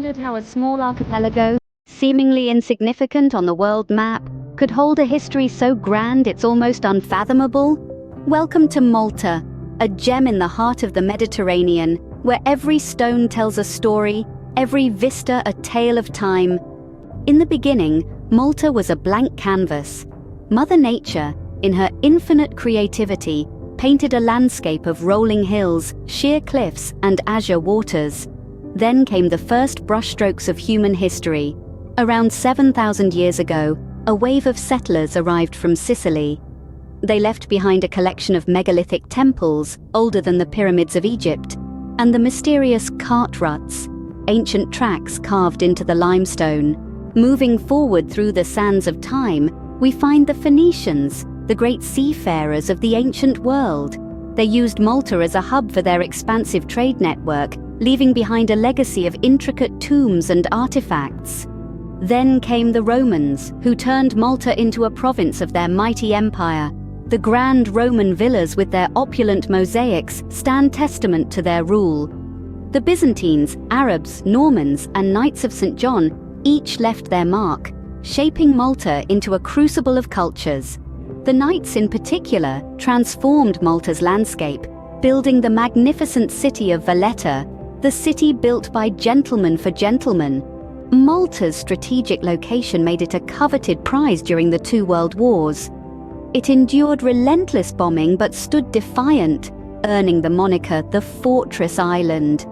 wondered how a small archipelago, seemingly insignificant on the world map, could hold a history so grand it's almost unfathomable? Welcome to Malta, a gem in the heart of the Mediterranean, where every stone tells a story, every vista a tale of time. In the beginning, Malta was a blank canvas. Mother Nature, in her infinite creativity, painted a landscape of rolling hills, sheer cliffs, and azure waters. Then came the first brushstrokes of human history. Around 7,000 years ago, a wave of settlers arrived from Sicily. They left behind a collection of megalithic temples, older than the pyramids of Egypt, and the mysterious cart ruts, ancient tracks carved into the limestone. Moving forward through the sands of time, we find the Phoenicians, the great seafarers of the ancient world. They used Malta as a hub for their expansive trade network, leaving behind a legacy of intricate tombs and artifacts. Then came the Romans, who turned Malta into a province of their mighty empire. The grand Roman villas with their opulent mosaics stand testament to their rule. The Byzantines, Arabs, Normans, and Knights of St. John each left their mark, shaping Malta into a crucible of cultures. The Knights in particular transformed Malta's landscape, building the magnificent city of Valletta, the city built by gentlemen for gentlemen. Malta's strategic location made it a coveted prize during the two world wars. It endured relentless bombing but stood defiant, earning the moniker the Fortress Island.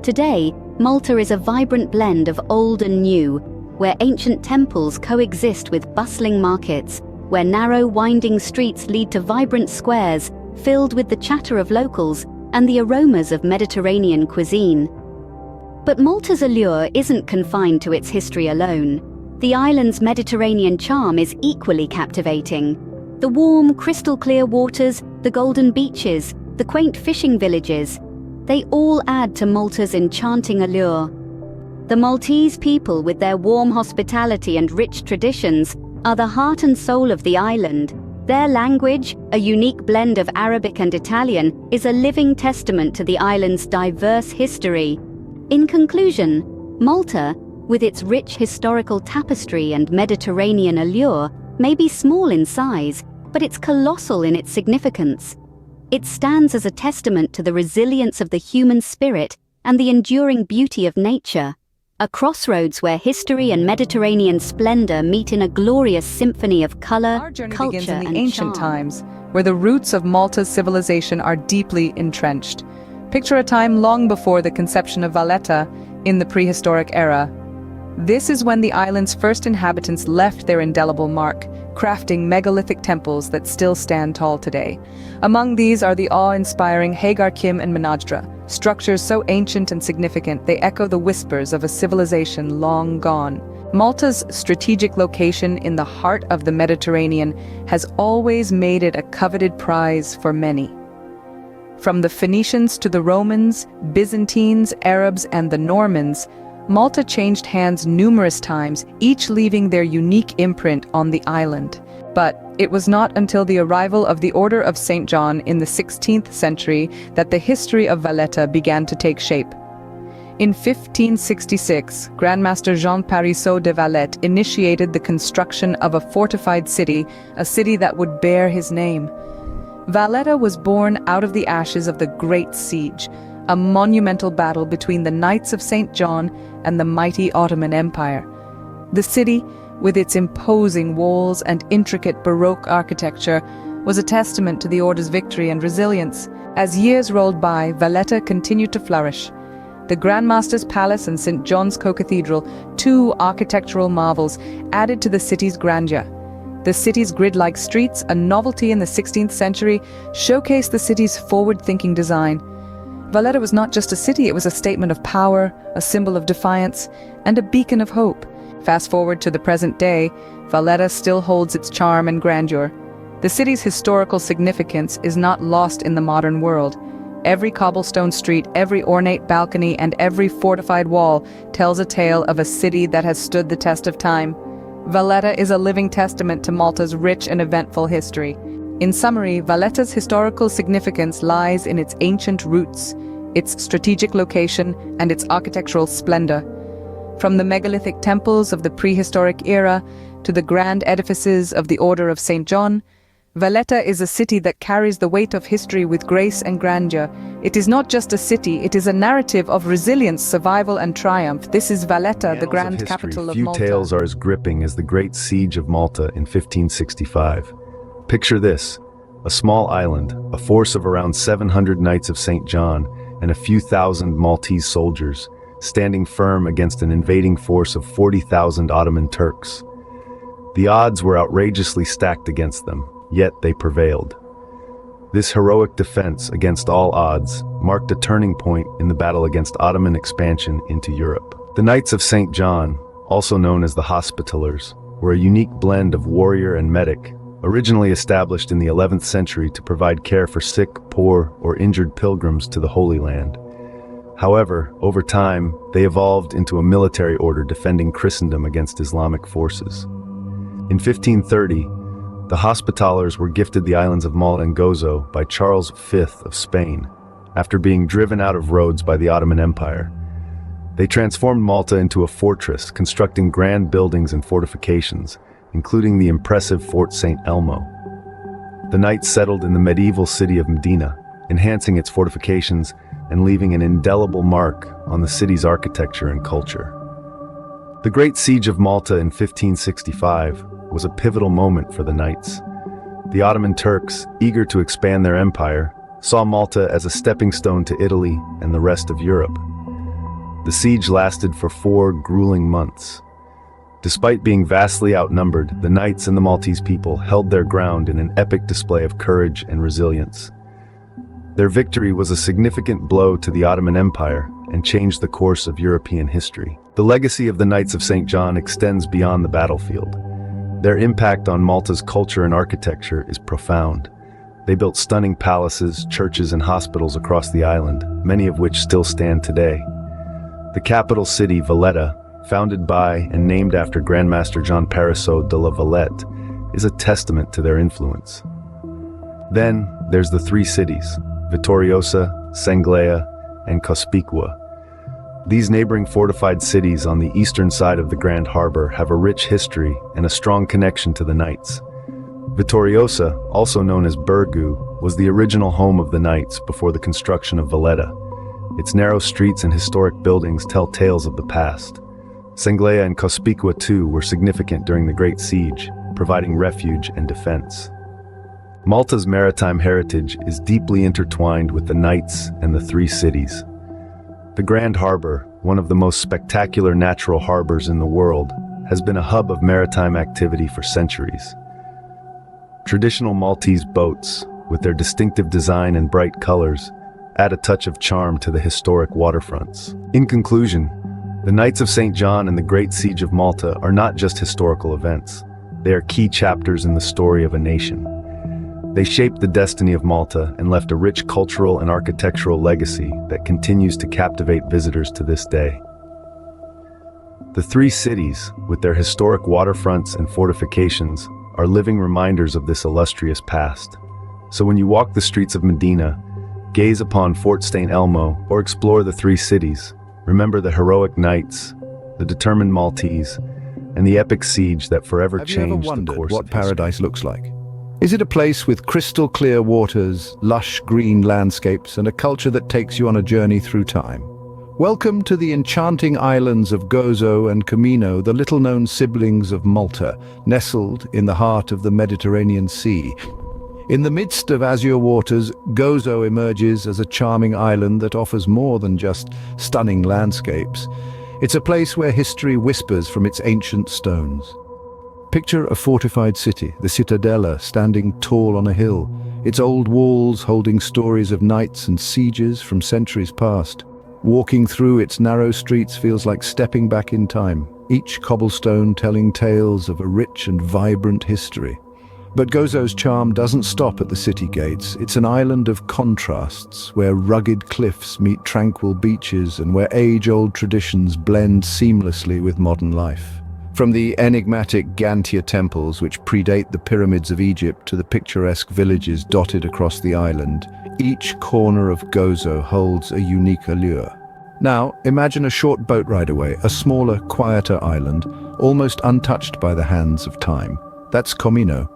Today, Malta is a vibrant blend of old and new, where ancient temples coexist with bustling markets, where narrow, winding streets lead to vibrant squares filled with the chatter of locals and the aromas of Mediterranean cuisine. But Malta's allure isn't confined to its history alone. The island's Mediterranean charm is equally captivating. The warm, crystal-clear waters, the golden beaches, the quaint fishing villages, they all add to Malta's enchanting allure. The Maltese people, with their warm hospitality and rich traditions, are the heart and soul of the island. Their language, a unique blend of Arabic and Italian, is a living testament to the island's diverse history. In conclusion, Malta, with its rich historical tapestry and Mediterranean allure, may be small in size, but it's colossal in its significance. It stands as a testament to the resilience of the human spirit and the enduring beauty of nature. A crossroads where history and Mediterranean splendor meet in a glorious symphony of color, Our journey culture, begins in the and ancient charm. times, where the roots of Malta's civilization are deeply entrenched. Picture a time long before the conception of Valletta in the prehistoric era. This is when the island's first inhabitants left their indelible mark, crafting megalithic temples that still stand tall today. Among these are the awe-inspiring Hagar Kim and Menajdra, structures so ancient and significant they echo the whispers of a civilization long gone. Malta's strategic location in the heart of the Mediterranean has always made it a coveted prize for many. From the Phoenicians to the Romans, Byzantines, Arabs, and the Normans, Malta changed hands numerous times, each leaving their unique imprint on the island. But it was not until the arrival of the Order of St. John in the 16th century that the history of Valletta began to take shape. In 1566, Grandmaster Jean Parisot de Vallette initiated the construction of a fortified city, a city that would bear his name. Valletta was born out of the ashes of the Great Siege, a monumental battle between the Knights of St. John and the mighty Ottoman Empire. The city, with its imposing walls and intricate Baroque architecture, was a testament to the Order's victory and resilience. As years rolled by, Valletta continued to flourish. The Grandmaster's Palace and St. John's Co-Cathedral, two architectural marvels, added to the city's grandeur. The city's grid-like streets, a novelty in the 16th century, showcased the city's forward-thinking design. Valletta was not just a city, it was a statement of power, a symbol of defiance, and a beacon of hope. Fast forward to the present day, Valletta still holds its charm and grandeur. The city's historical significance is not lost in the modern world. Every cobblestone street, every ornate balcony, and every fortified wall tells a tale of a city that has stood the test of time. Valletta is a living testament to Malta's rich and eventful history. In summary, Valletta's historical significance lies in its ancient roots, its strategic location, and its architectural splendor. From the megalithic temples of the prehistoric era to the grand edifices of the Order of St. John, Valletta is a city that carries the weight of history with grace and grandeur. It is not just a city, it is a narrative of resilience, survival, and triumph. This is Valletta, the grand capital of Malta. Few tales are as gripping as the Great Siege of Malta in 1565. Picture this: a small island, a force of around 700 Knights of St. John, and a few thousand Maltese soldiers, standing firm against an invading force of 40,000 Ottoman Turks. The odds were outrageously stacked against them, yet they prevailed. This heroic defense against all odds marked a turning point in the battle against Ottoman expansion into Europe. The Knights of St. John, also known as the Hospitallers, were a unique blend of warrior and medic, originally established in the 11th century to provide care for sick, poor, or injured pilgrims to the Holy Land. However, over time, they evolved into a military order defending Christendom against Islamic forces. In 1530, the Hospitallers were gifted the islands of Malta and Gozo by Charles V of Spain, after being driven out of Rhodes by the Ottoman Empire. They transformed Malta into a fortress, constructing grand buildings and fortifications, including the impressive Fort St. Elmo. The Knights settled in the medieval city of Medina, enhancing its fortifications and leaving an indelible mark on the city's architecture and culture. The Great Siege of Malta in 1565 was a pivotal moment for the Knights. The Ottoman Turks, eager to expand their empire, saw Malta as a stepping stone to Italy and the rest of Europe. The siege lasted for 4 grueling months. Despite being vastly outnumbered, the Knights and the Maltese people held their ground in an epic display of courage and resilience. Their victory was a significant blow to the Ottoman Empire and changed the course of European history. The legacy of the Knights of St. John extends beyond the battlefield. Their impact on Malta's culture and architecture is profound. They built stunning palaces, churches, and hospitals across the island, many of which still stand today. The capital city, Valletta, founded by and named after Grandmaster John Parisot de la Vallette, is a testament to their influence. Then there's the 3 cities, Vittoriosa, Senglea, and Cospicua. These neighboring fortified cities on the eastern side of the Grand Harbor have a rich history and a strong connection to the Knights. Vittoriosa, also known as Burgu, was the original home of the Knights before the construction of Valletta. Its narrow streets and historic buildings tell tales of the past. Senglea and Cospicua too were significant during the Great Siege, providing refuge and defense. Malta's maritime heritage is deeply intertwined with the Knights and the 3 cities. The Grand Harbor, one of the most spectacular natural harbors in the world, has been a hub of maritime activity for centuries. Traditional Maltese boats, with their distinctive design and bright colors, add a touch of charm to the historic waterfronts. In conclusion, the Knights of St. John and the Great Siege of Malta are not just historical events. They are key chapters in the story of a nation. They shaped the destiny of Malta and left a rich cultural and architectural legacy that continues to captivate visitors to this day. The 3 cities, with their historic waterfronts and fortifications, are living reminders of this illustrious past. So when you walk the streets of Medina, gaze upon Fort St. Elmo, or explore the 3 cities, remember the heroic Knights, the determined Maltese, and the epic siege that forever changed the course of history. Have you ever wondered what paradise looks like? Is it a place with crystal clear waters, lush green landscapes, and a culture that takes you on a journey through time? Welcome to the enchanting islands of Gozo and Comino, the little-known siblings of Malta, nestled in the heart of the Mediterranean Sea. In the midst of azure waters, Gozo emerges as a charming island that offers more than just stunning landscapes. It's a place where history whispers from its ancient stones. Picture a fortified city, the Cittadella, standing tall on a hill, its old walls holding stories of knights and sieges from centuries past. Walking through its narrow streets feels like stepping back in time, each cobblestone telling tales of a rich and vibrant history. But Gozo's charm doesn't stop at the city gates. It's an island of contrasts, where rugged cliffs meet tranquil beaches and where age-old traditions blend seamlessly with modern life. From the enigmatic Gantia temples, which predate the pyramids of Egypt, to the picturesque villages dotted across the island, each corner of Gozo holds a unique allure. Now, imagine a short boat ride away, a smaller, quieter island, almost untouched by the hands of time. That's Comino.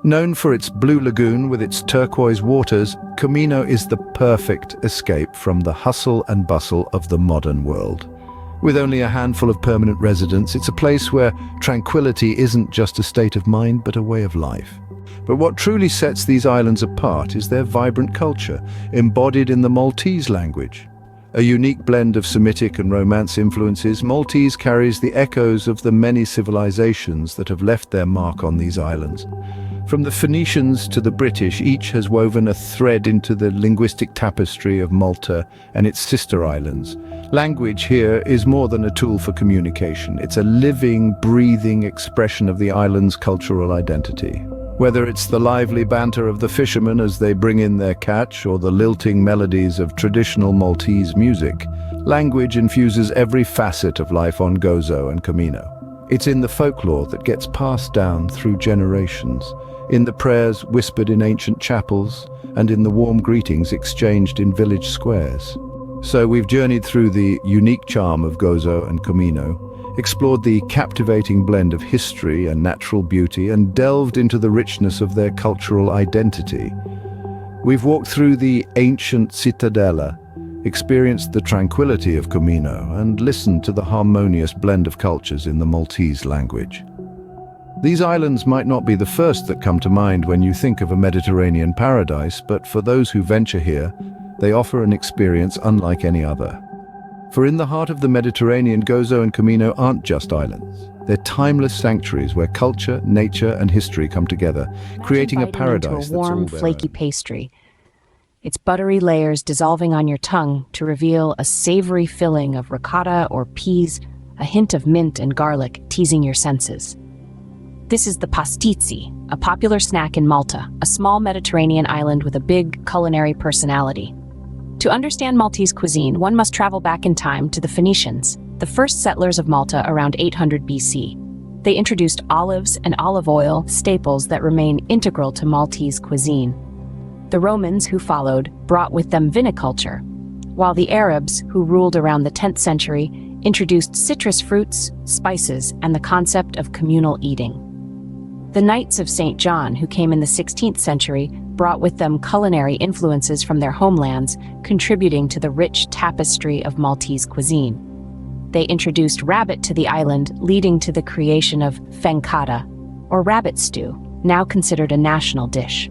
Known for its blue lagoon with its turquoise waters, Comino is the perfect escape from the hustle and bustle of the modern world. With only a handful of permanent residents, it's a place where tranquility isn't just a state of mind, but a way of life. But what truly sets these islands apart is their vibrant culture, embodied in the Maltese language. A unique blend of Semitic and Romance influences, Maltese carries the echoes of the many civilizations that have left their mark on these islands. From the Phoenicians to the British, each has woven a thread into the linguistic tapestry of Malta and its sister islands. Language here is more than a tool for communication. It's a living, breathing expression of the island's cultural identity. Whether it's the lively banter of the fishermen as they bring in their catch or the lilting melodies of traditional Maltese music, language infuses every facet of life on Gozo and Comino. It's in the folklore that gets passed down through generations, in the prayers whispered in ancient chapels, and in the warm greetings exchanged in village squares. So we've journeyed through the unique charm of Gozo and Comino, explored the captivating blend of history and natural beauty, and delved into the richness of their cultural identity. We've walked through the ancient citadella, experienced the tranquility of Comino, and listened to the harmonious blend of cultures in the Maltese language. These islands might not be the first that come to mind when you think of a Mediterranean paradise, but for those who venture here, they offer an experience unlike any other. For in the heart of the Mediterranean, Gozo and Comino aren't just islands. They're timeless sanctuaries where culture, nature, and history come together, creating a paradise into a warm, that's all flaky pastry. Its buttery layers dissolving on your tongue to reveal a savory filling of ricotta or peas, a hint of mint and garlic teasing your senses. This is the pastizzi, a popular snack in Malta, a small Mediterranean island with a big culinary personality. To understand Maltese cuisine, one must travel back in time to the Phoenicians, the first settlers of Malta around 800 BC. They introduced olives and olive oil, staples that remain integral to Maltese cuisine. The Romans, who followed, brought with them viniculture, while the Arabs, who ruled around the 10th century, introduced citrus fruits, spices, and the concept of communal eating. The Knights of St. John, who came in the 16th century, brought with them culinary influences from their homelands, contributing to the rich tapestry of Maltese cuisine. They introduced rabbit to the island, leading to the creation of fankata, or rabbit stew, now considered a national dish.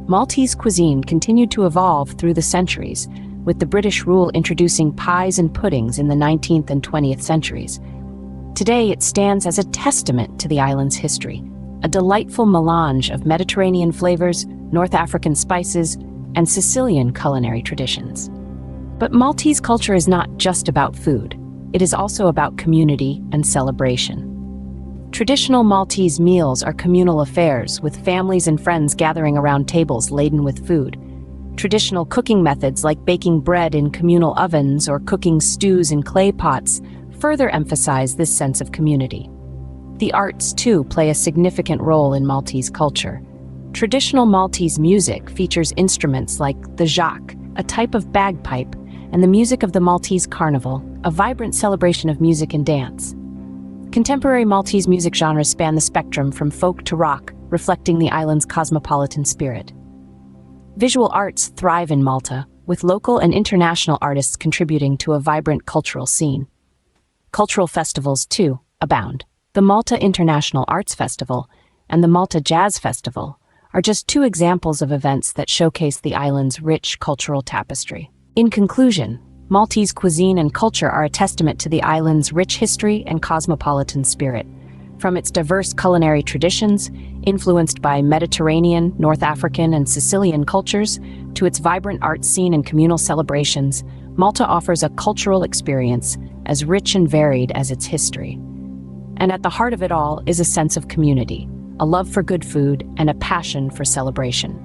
Maltese cuisine continued to evolve through the centuries, with the British rule introducing pies and puddings in the 19th and 20th centuries. Today, it stands as a testament to the island's history, a delightful melange of Mediterranean flavors, North African spices, and Sicilian culinary traditions. But Maltese culture is not just about food. It is also about community and celebration. Traditional Maltese meals are communal affairs, with families and friends gathering around tables laden with food. Traditional cooking methods like baking bread in communal ovens or cooking stews in clay pots further emphasize this sense of community. The arts, too, play a significant role in Maltese culture. Traditional Maltese music features instruments like the jacques, a type of bagpipe, and the music of the Maltese Carnival, a vibrant celebration of music and dance. Contemporary Maltese music genres span the spectrum from folk to rock, reflecting the island's cosmopolitan spirit. Visual arts thrive in Malta, with local and international artists contributing to a vibrant cultural scene. Cultural festivals, too, abound. The Malta International Arts Festival and the Malta Jazz Festival are just two examples of events that showcase the island's rich cultural tapestry. In conclusion, Maltese cuisine and culture are a testament to the island's rich history and cosmopolitan spirit. From its diverse culinary traditions, influenced by Mediterranean, North African, and Sicilian cultures, to its vibrant art scene and communal celebrations, Malta offers a cultural experience as rich and varied as its history. And at the heart of it all is a sense of community, a love for good food, and a passion for celebration.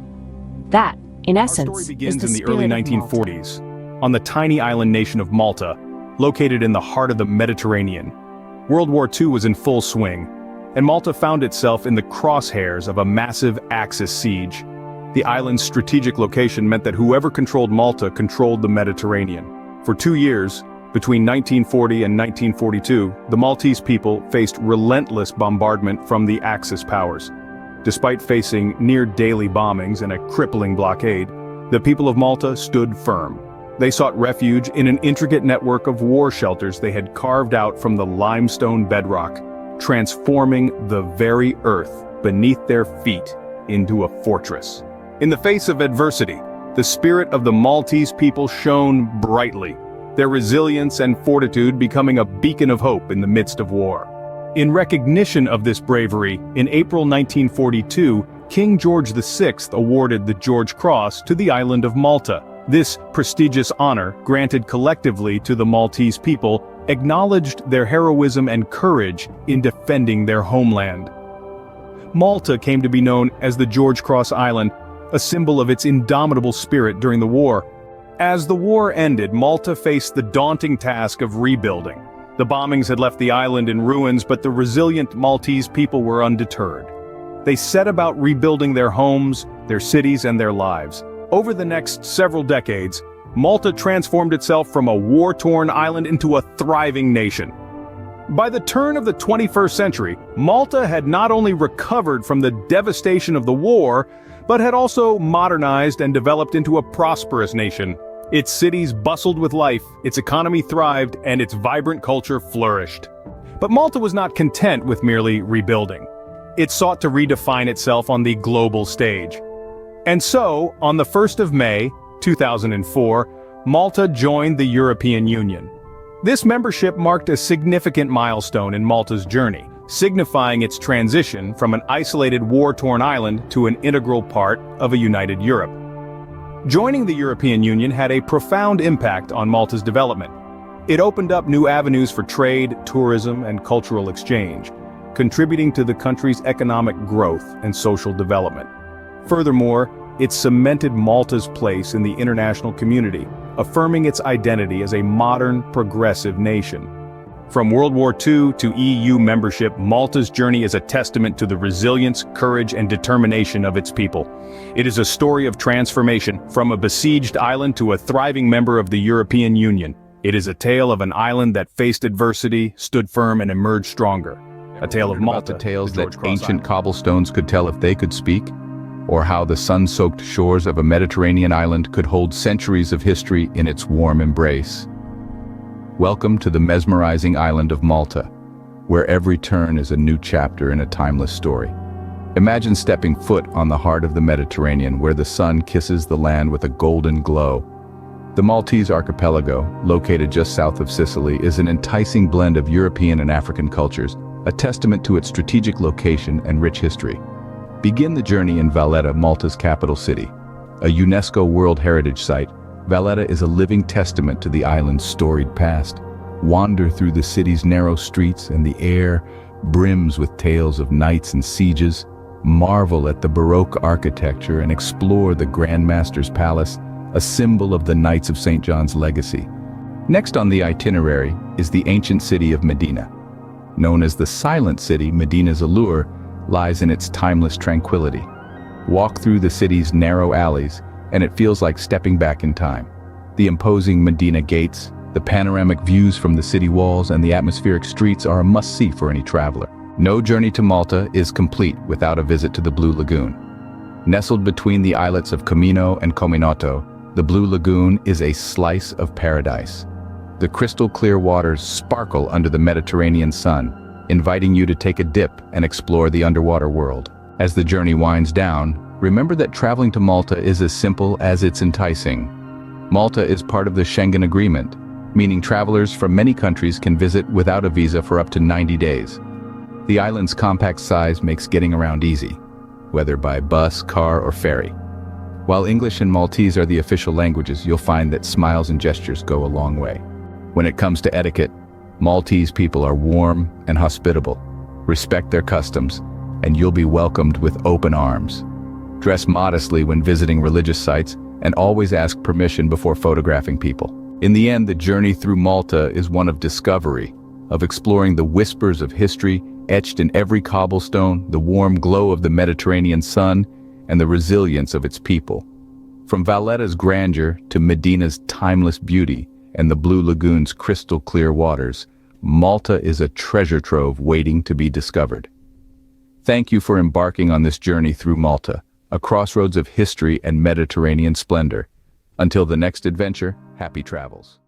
That, in essence, Our story begins is the in the early spirit of Malta. 1940s, on the tiny island nation of Malta, located in the heart of the Mediterranean. World War II was in full swing, and Malta found itself in the crosshairs of a massive Axis siege. The island's strategic location meant that whoever controlled Malta controlled the Mediterranean. For 2 years, Between 1940 and 1942, the Maltese people faced relentless bombardment from the Axis powers. Despite facing near-daily bombings and a crippling blockade, the people of Malta stood firm. They sought refuge in an intricate network of war shelters they had carved out from the limestone bedrock, transforming the very earth beneath their feet into a fortress. In the face of adversity, the spirit of the Maltese people shone brightly, their resilience and fortitude becoming a beacon of hope in the midst of war. In recognition of this bravery, in April 1942, King George VI awarded the George Cross to the island of Malta. This prestigious honor, granted collectively to the Maltese people, acknowledged their heroism and courage in defending their homeland. Malta came to be known as the George Cross Island, a symbol of its indomitable spirit during the war. As the war ended, Malta faced the daunting task of rebuilding. The bombings had left the island in ruins, but the resilient Maltese people were undeterred. They set about rebuilding their homes, their cities, and their lives. Over the next several decades, Malta transformed itself from a war-torn island into a thriving nation. By the turn of the 21st century, Malta had not only recovered from the devastation of the war, but had also modernized and developed into a prosperous nation. Its cities bustled with life, its economy thrived, and its vibrant culture flourished. But Malta was not content with merely rebuilding. It sought to redefine itself on the global stage. And so, on the 1st of May, 2004, Malta joined the European Union. This membership marked a significant milestone in Malta's journey, signifying its transition from an isolated war-torn island to an integral part of a united Europe. Joining the European Union had a profound impact on Malta's development. It opened up new avenues for trade, tourism, and cultural exchange, contributing to the country's economic growth and social development. Furthermore, it cemented Malta's place in the international community, affirming its identity as a modern, progressive nation. From World War II to EU membership, Malta's journey is a testament to the resilience, courage, and determination of its people. It is a story of transformation, from a besieged island to a thriving member of the European Union. It is a tale of an island that faced adversity, stood firm, and emerged stronger. A tale of Malta, the tales the George that Cross ancient Island. cobblestones could tell if they could speak, or how the sun-soaked shores of a Mediterranean island could hold centuries of history in its warm embrace. Welcome to the mesmerizing island of Malta, where every turn is a new chapter in a timeless story. Imagine stepping foot on the heart of the Mediterranean, where the sun kisses the land with a golden glow. The Maltese archipelago, located just south of Sicily, is an enticing blend of European and African cultures, a testament to its strategic location and rich history. Begin the journey in Valletta, Malta's capital city. A UNESCO World Heritage Site, Valletta is a living testament to the island's storied past. Wander through the city's narrow streets, and the air brims with tales of knights and sieges. Marvel at the Baroque architecture and explore the Grand Master's Palace, a symbol of the Knights of St. John's legacy. Next on the itinerary is the ancient city of Medina. Known as the Silent City, Medina's allure lies in its timeless tranquility. Walk through the city's narrow alleys, and it feels like stepping back in time. The imposing Medina gates, the panoramic views from the city walls, and the atmospheric streets are a must-see for any traveler. No journey to Malta is complete without a visit to the Blue Lagoon. Nestled between the islets of Comino and Cominoto, the Blue Lagoon is a slice of paradise. The crystal-clear waters sparkle under the Mediterranean sun, inviting you to take a dip and explore the underwater world. As the journey winds down, remember that traveling to Malta is as simple as it's enticing. Malta is part of the Schengen Agreement, meaning travelers from many countries can visit without a visa for up to 90 days. The island's compact size makes getting around easy, whether by bus, car, or ferry. While English and Maltese are the official languages, you'll find that smiles and gestures go a long way. When it comes to etiquette, Maltese people are warm and hospitable. Respect their customs, and you'll be welcomed with open arms. Dress modestly when visiting religious sites, and always ask permission before photographing people. In the end, the journey through Malta is one of discovery, of exploring the whispers of history etched in every cobblestone, the warm glow of the Mediterranean sun, and the resilience of its people. From Valletta's grandeur to Medina's timeless beauty, and the Blue Lagoon's crystal clear waters, Malta is a treasure trove waiting to be discovered. Thank you for embarking on this journey through Malta, a crossroads of history and Mediterranean splendor. Until the next adventure, happy travels.